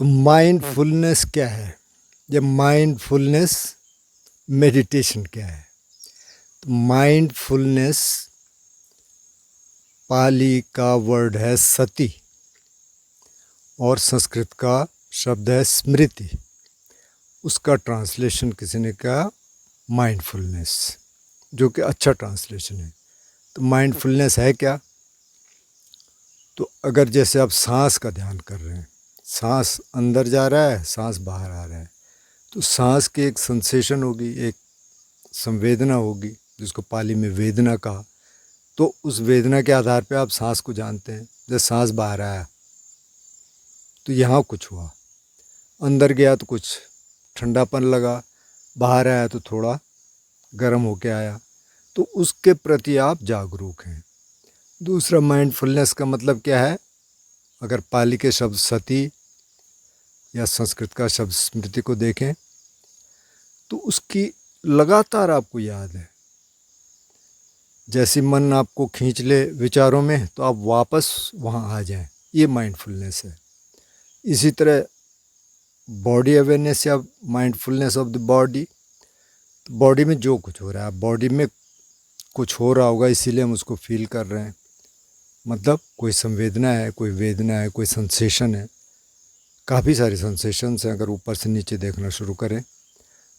तो माइंडफुलनेस क्या है? ये माइंडफुलनेस मेडिटेशन क्या है? तो माइंडफुलनेस पाली का वर्ड है सति और संस्कृत का शब्द है स्मृति। उसका ट्रांसलेशन किसी ने कहा माइंडफुलनेस, जो कि अच्छा ट्रांसलेशन है। तो माइंडफुलनेस है क्या? तो अगर जैसे आप सांस का ध्यान कर रहे हैं, सांस अंदर जा रहा है, सांस बाहर आ रहा है, तो सांस की एक सेंसेशन होगी, एक संवेदना होगी, जिसको पाली में वेदना कहा। तो उस वेदना के आधार पे आप सांस को जानते हैं। जैसे सांस बाहर आया तो यहाँ कुछ हुआ, अंदर गया तो कुछ ठंडापन लगा, बाहर आया तो थोड़ा गर्म होके आया, तो उसके प्रति आप जागरूक हैं। दूसरा, माइंडफुलनेस का मतलब क्या है? अगर पाली के शब्द सति या संस्कृत का शब्द स्मृति को देखें तो उसकी लगातार आपको याद है। जैसे मन आपको खींच ले विचारों में तो आप वापस वहाँ आ जाएं, ये माइंडफुलनेस है। इसी तरह बॉडी अवेयरनेस या mindfulness of the body, body में जो कुछ हो रहा है, बॉडी में कुछ हो रहा होगा इसीलिए हम उसको फील कर रहे हैं। मतलब कोई संवेदना है, कोई वेदना है, कोई सेंसेशन है, काफ़ी सारी सेंसेशंस हैं। अगर ऊपर से नीचे देखना शुरू करें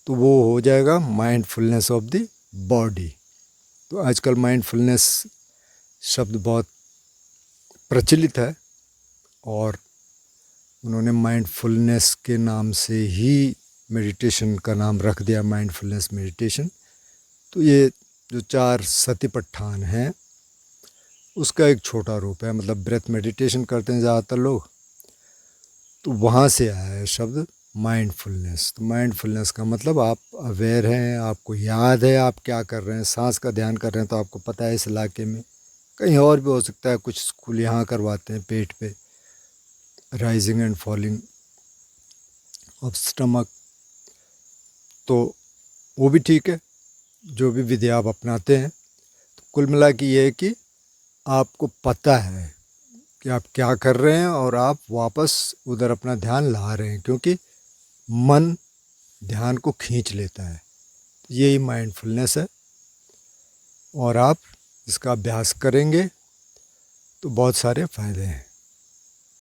तो वो हो जाएगा माइंडफुलनेस ऑफ द बॉडी। तो आजकल माइंडफुलनेस शब्द बहुत प्रचलित है और उन्होंने माइंडफुलनेस के नाम से ही मेडिटेशन का नाम रख दिया, माइंडफुलनेस मेडिटेशन। तो ये जो 4 सतिपट्ठान हैं उसका एक छोटा रूप है। मतलब ब्रेथ मेडिटेशन करते हैं ज़्यादातर लोग, तो वहाँ से आया है शब्द माइंडफुलनेस। तो माइंडफुलनेस का मतलब आप अवेयर हैं, आपको याद है आप क्या कर रहे हैं। सांस का ध्यान कर रहे हैं तो आपको पता है इस इलाके में, कहीं और भी हो सकता है। कुछ स्कूल यहाँ करवाते हैं पेट पे, rising and falling of stomach, तो वो भी ठीक है, जो भी विधि आप अपनाते हैं। तो कुल मिला के ये है कि आपको पता है कि आप क्या कर रहे हैं और आप वापस उधर अपना ध्यान ला रहे हैं, क्योंकि मन ध्यान को खींच लेता है। यही माइंडफुलनेस है और आप इसका अभ्यास करेंगे तो बहुत सारे फ़ायदे हैं।